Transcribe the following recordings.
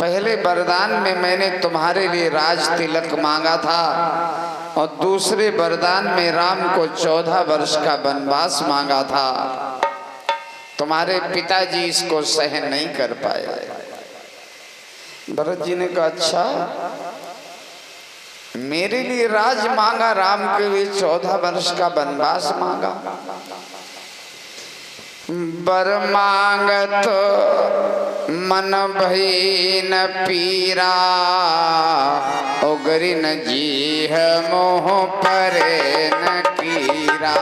पहले वरदान में मैंने तुम्हारे लिए राज तिलक मांगा था और दूसरे वरदान में राम को 14 वर्ष का वनवास मांगा था। तुम्हारे पिताजी इसको सहन नहीं कर पाए। भरत जी ने कहा अच्छा, मेरे लिए राज मांगा, राम के लिए 14 वर्ष का वनवास मांगा। बर मांगत मन भई न पीरा, उगरी न जीह मोह परे न कीरा।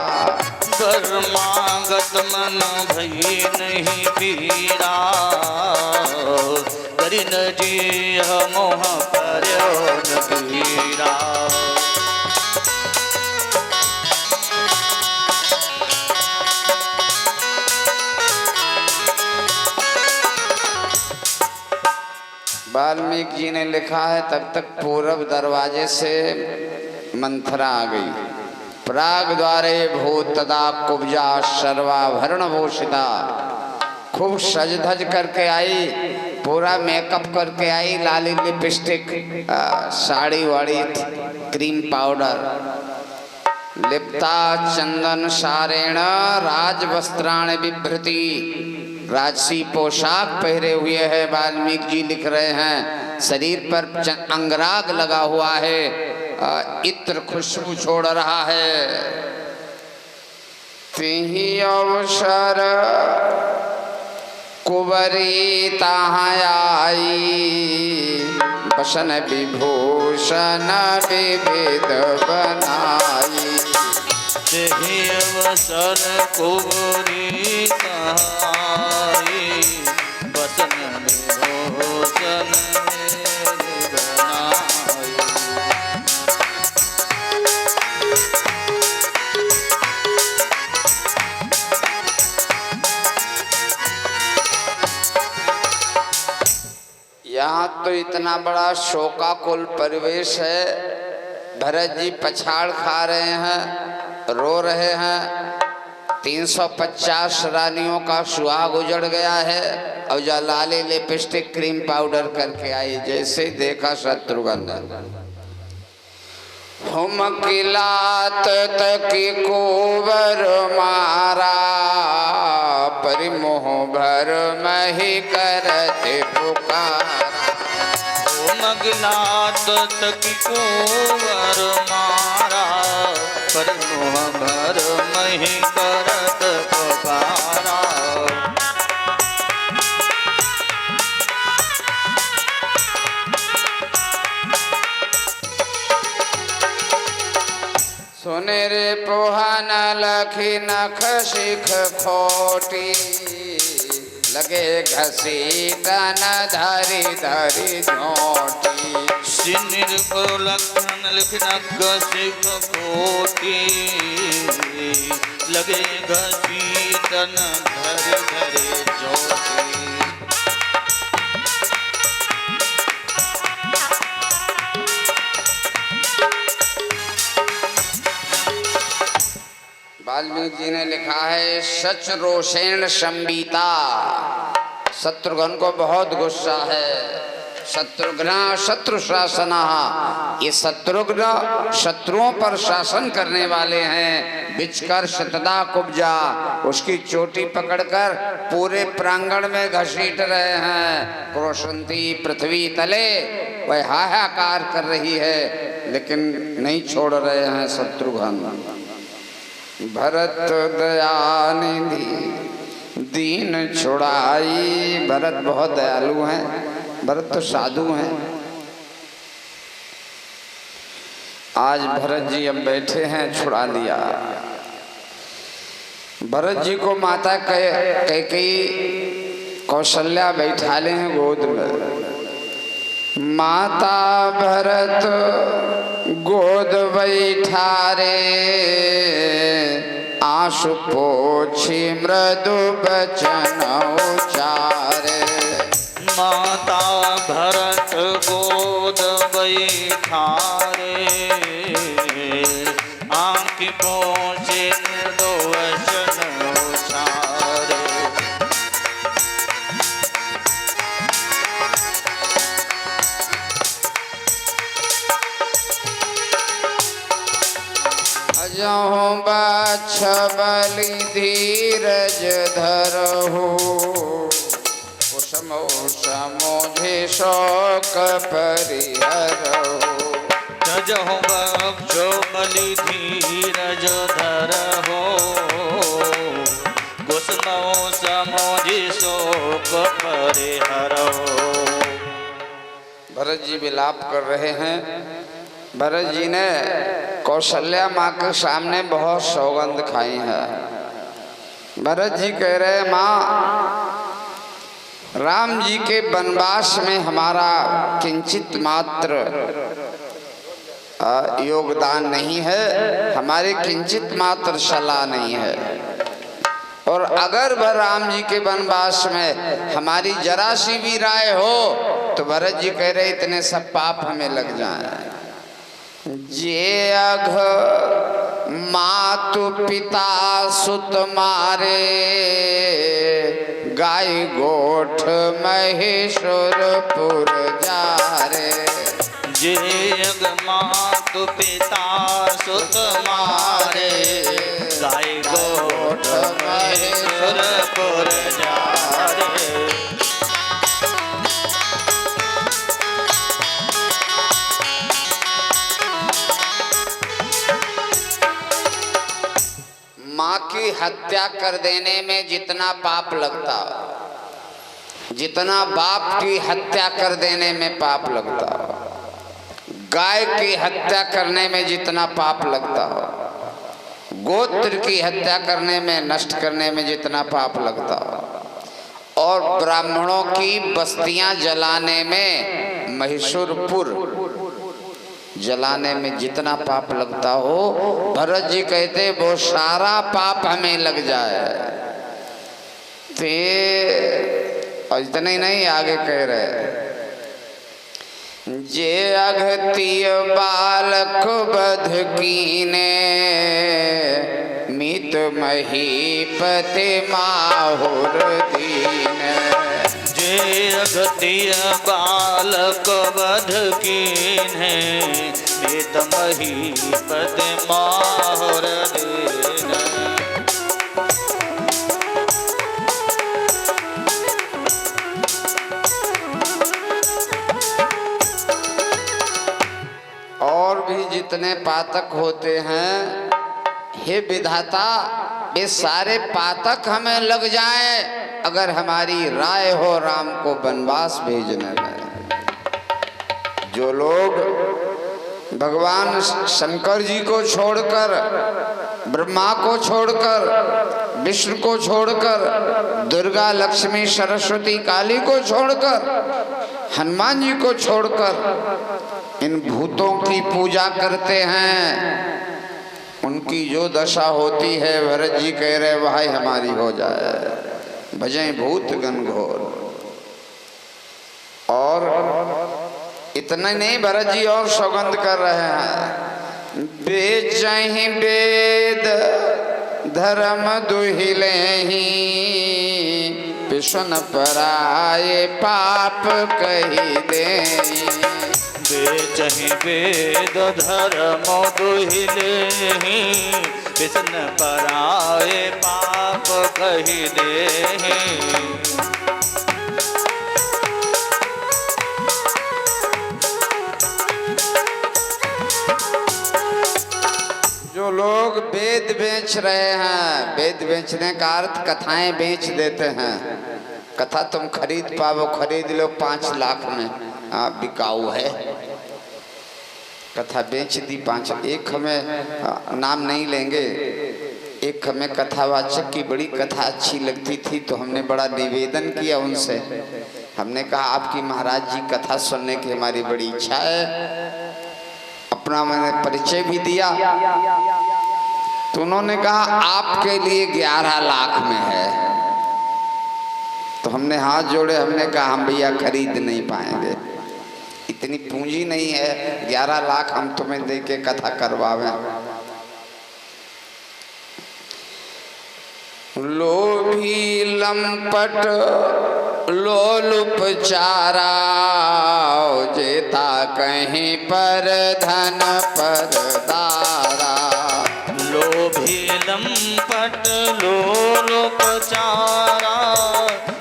बर मांगत मन भई नहीं पीरा, उगरी न जीह मोह परे न कीरा। वाल्मीकि जी ने लिखा है तब तक पूर्व दरवाजे से मंथरा आ गई। प्राग द्वारे भूतदा कुब्जा सर्वाभरण भूषिता, खूब सज धज करके आई, पूरा मेकअप करके आई, लाली लिपस्टिक, साड़ी वाड़ी, क्रीम पाउडर, लिप्ता चंदन सारेण राज वस्त्राण बिभ्रति, राजसी पोशाक पहरे हुए है। वाल्मीकि जी लिख रहे हैं शरीर पर अंगराग लगा हुआ है, इत्र खुशबू छोड़ रहा है। तिहि अवसर कुंवरी तहाँ आई, बसन विभूषण विविध बनाई। तेहि अवसर कुंवरी तहाँ आई, बसन विभूषण विविध बनाई। यहाँ तो इतना बड़ा शोकाकुल परिवेश है। भरत जी पछाड़ खा रहे हैं, रो रहे हैं। 350 रानियों का सुहाग उजड़ गया है और जो लाली लिपस्टिक क्रीम पाउडर करके आई, जैसे देखा शत्रुघ्न हम किलात तकी कुंवर मारा, परिमोह भर मही करते पुकारा। मगनात तकी कुंवर मारा, परिमोह भर मही करत पुकारा। सुनेरे पोहन लखी नख शिख खोटी, लगे घसी तन धरी धरी झोटी। सिनिर को लखन लिखना घसीख खोटी, लगे घसी तन धरी धरी झोटी। वाल्मीकि जी ने लिखा है सच रोषेण संबीता, शत्रुघ्न को बहुत गुस्सा है। शत्रुघ्न शत्रु शासना, ये शत्रुघ्न शत्रुओं पर शासन करने वाले हैं। बिचकर शतदा कुब्जा, उसकी चोटी पकड़कर पूरे प्रांगण में घसीट रहे हैं। क्रोशंती पृथ्वी तले वह हाहाकार कर रही है, लेकिन नहीं छोड़ रहे हैं शत्रुघ्न। भरत दयानिधि दीन छुड़ाई, भरत बहुत दयालु हैं, भरत तो साधु हैं। आज भरत जी अब बैठे हैं, छुड़ा लिया। भरत जी को माता कैकेयी कौशल्या बैठा ले हैं गोद में। माता भरत गोद बैठारे, आंसू पोछी मृदु बचन उचारे। माता भरत गोद बैठारे, आँखी पोछे मृदु वचन उचारे। जहु बलि धीरज धरहु कुसुमो समोधि शोक परिहरहु तजहु बक्षो बलि धीरज धरहु कुसुमो समोधि शोक परिहरहु। भरत जी विलाप कर रहे हैं। भरत जी ने कौशल्या माँ के सामने बहुत सौगंध खाई है। भरत जी कह रहे माँ, राम जी के वनवास में हमारा किंचित मात्र योगदान नहीं है, हमारे किंचित मात्र सलाह नहीं है, और अगर वह राम जी के वनवास में हमारी जरा सी भी राय हो तो भरत जी कह रहे इतने सब पाप हमें लग जाए। जे अघ मातु पिता सुत मारे गाय गोठ महेश्वरपुर जारे। जे अघ मातु पिता सुत मारे गाय गोठ महेश्वरपुर जारे। माँ की हत्या कर देने में जितना पाप लगता, जितना बाप की हत्या कर देने में पाप लगता, गाय की हत्या करने में जितना पाप लगता हो, गोत्र की हत्या करने में, नष्ट करने में जितना पाप लगता हो, और ब्राह्मणों की बस्तियां जलाने में, महिषुरपुर जलाने में जितना पाप लगता हो, भरत जी कहते वो सारा पाप हमें लग जाए। ते और इतना ही नहीं, आगे कह रहे जे अघतिय बालक बध कीने मित महीपति माहुर दीन। जे अघतिय बालक बध कीन्हे मित महीपति माहुर दीन। और भी जितने पातक होते हैं, हे विधाता, वे सारे पातक हमें लग जाएं अगर हमारी राय हो राम को वनवास भेजने में। जो लोग भगवान शंकर जी को छोड़कर, ब्रह्मा को छोड़कर, विष्णु को छोड़कर, दुर्गा लक्ष्मी सरस्वती काली को छोड़कर, हनुमान जी को छोड़कर इन भूतों की पूजा करते हैं, उनकी जो दशा होती है, भरत जी कह रहे भाई हमारी हो जाए। भजें भूत घनघोर। और इतना नहीं, भरत जी और सौगंध कर रहे हैं, बेचहि वेद धर्म दुहिले ही पिशन पराये पाप कही दे। बेचहि वेद धर्म दुहिले ही पिशन पराये पाप कही दे। जो लोग वेद बेच रहे हैं, वेद बेचने का अर्थ कथाएं बेच देते हैं। कथा तुम खरीद पाओ, खरीद लो 5 लाख में, बिकाऊ है। कथा बेच दी 5। एक हमें नाम नहीं लेंगे, एक हमें कथावाचक की बड़ी कथा अच्छी लगती थी तो हमने बड़ा निवेदन किया उनसे। हमने कहा आपकी महाराज जी कथा सुनने की हमारी बड़ी इच्छा है। अपना मैंने परिचय भी दिया तो उन्होंने कहा आपके लिए 11 लाख में है। तो हमने हाथ जोड़े, हमने कहा हम भैया खरीद नहीं पाएंगे, इतनी पूंजी नहीं है, 11 लाख हम तुम्हें दे के कथा करवावे। लोभी लंपट लोलुप चारा, जेता कहीं पर धन पर दारा। चारा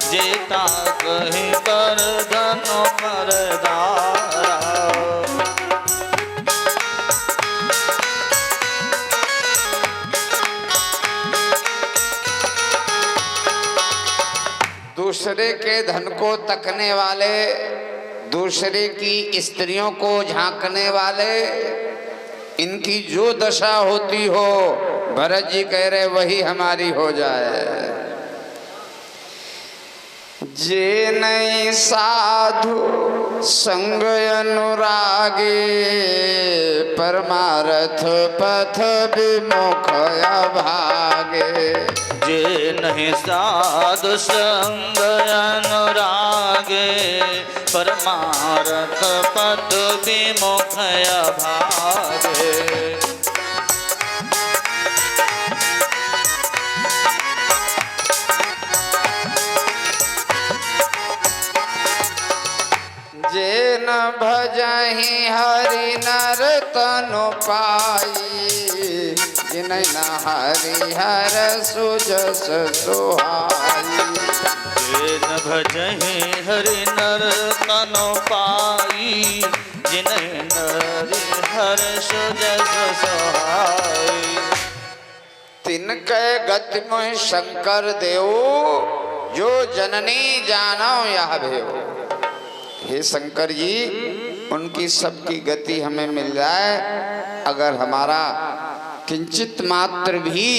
जेता कहीं कर धन मरदारा। दूसरे के धन को तकने वाले, दूसरे की स्त्रियों को झांकने वाले, इनकी जो दशा होती हो भरत जी कह रहे वही हमारी हो जाए। जे नहीं साधु संग अनुरागे परमार्थ पथ विमुख भागे। जे नहीं साधु संग अनुरागे परमार्थ पद विमुख भागे। जे न भजहि हरि नर तनु पाई, जिनै न हरिहर सुजस सुहाई। जे न भजहि हरि नर तनु पाई, जिनै हरिहर सुजस सुहाई। तिनके गति मोहि शंकर देव, जो जननी जानो यह भेव। हे शंकर जी, उनकी सबकी गति हमें मिल जाए, अगर हमारा किंचित मात्र भी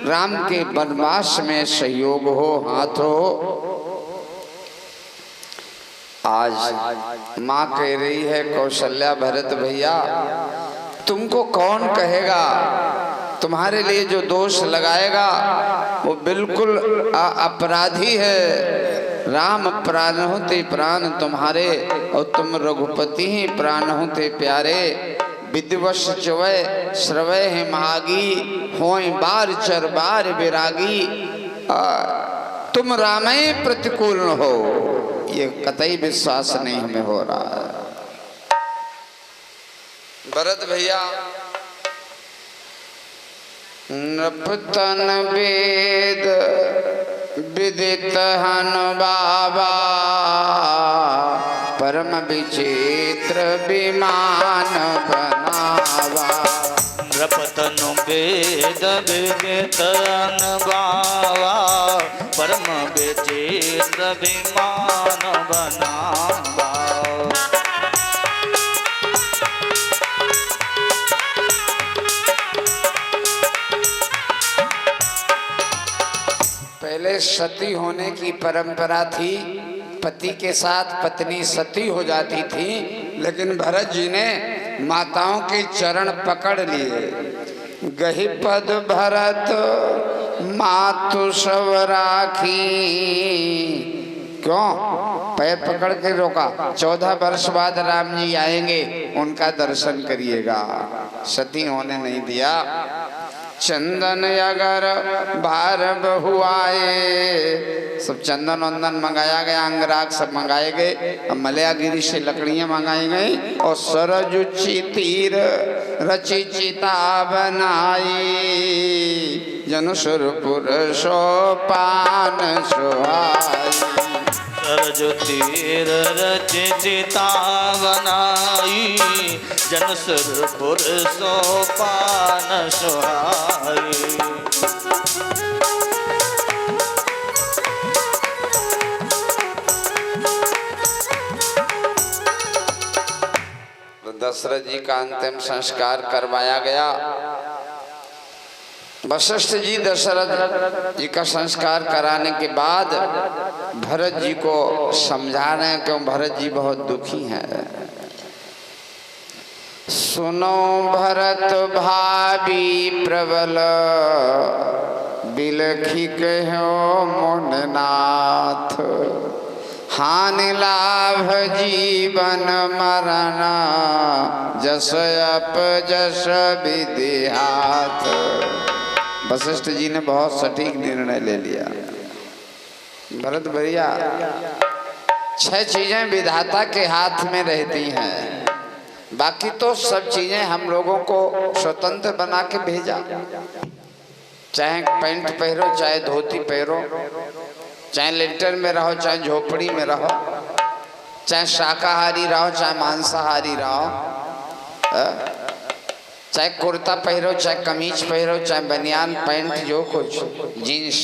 राम के वनवास में सहयोग हो, हाथ हो। आज माँ कह रही है कौशल्या, भरत भैया तुमको कौन कहेगा, तुम्हारे लिए जो दोष लगाएगा वो बिल्कुल अपराधी है। राम प्राण होते प्राण तुम्हारे, और तुम रघुपति ही प्राण होते प्यारे। विद्वश चवय श्रवय है महागी, होय बार चर बार विरागी। तुम रामय प्रतिकूल हो, ये कतई विश्वास नहीं हमें हो रहा है। भरत भैया नपतन वेद विदित हन बाबा, परम विचित्र विमान बनावा। नृपतनु वेद विदित हन बाबा, परम विचित्र विमान बनावा। पहले सती होने की परंपरा थी, पति के साथ पत्नी सती हो जाती थी, लेकिन भरत जी ने माताओं के चरण पकड़ लिए। गही पद भरत मातु सब राखी, क्यों पैर पकड़ के रोका? 14 वर्ष बाद राम जी आएंगे, उनका दर्शन करिएगा। सती होने नहीं दिया। चंदन अगर भार बहु आए, सब चंदन वंदन मंगाया गया, अंगराग सब मंगाए गए, मलयागिरी से लकड़ियां मंगाई गई, और सरजुची तीर रची चिता बनाई। जनुसुरपुर सोपान सुहाई, सरजु तीर रची चिता बनाई। जनसुरपुर सोपान सुहाई। दशरथ जी का अंतिम संस्कार करवाया गया। वशिष्ठ जी दशरथ जी का संस्कार कराने के बाद भरत जी को समझा रहे हैं, क्यों भरत जी बहुत दुखी हैं। सुनो भरत भाभी प्रबल, बिलखी कहो मुननाथ। हानि लाभ जीवन मरण, जस अप जस विधि हाथ। वशिष्ठ जी ने बहुत सटीक निर्णय ले लिया। भरत भैया 6 चीजें विधाता के हाथ में रहती हैं, बाकी तो सब चीजें हम लोगों को स्वतंत्र बना के भेजा। चाहे पैंट पहनो, चाहे धोती पहनो, चाहे लेंटर में रहो, चाहे झोपड़ी में रहो, चाहे शाकाहारी रहो, चाहे मांसाहारी रहो, चाहे कुर्ता पहनो, चाहे कमीज पहनो, चाहे बनियान पैंट, जो कुछ जीन्स,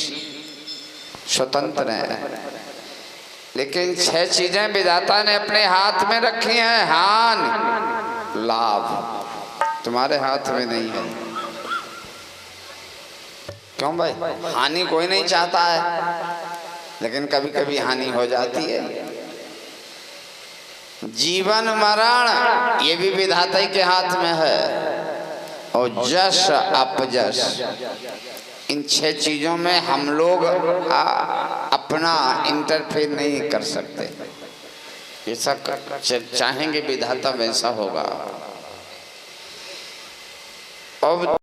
स्वतंत्र है। लेकिन 6 चीजें विधाता ने अपने हाथ में रखी हैं। हानि लाभ तुम्हारे हाथ में नहीं है। क्यों भाई? हानि कोई नहीं चाहता है, लेकिन कभी कभी हानि हो जाती है। जीवन मरण ये भी विधाता ही के हाथ में है, और जश अपजश, इन 6 चीजों में हम लोग अपना इंटरफेयर नहीं कर सकते। ये सब चाहेंगे विधाता वैसा होगा। अब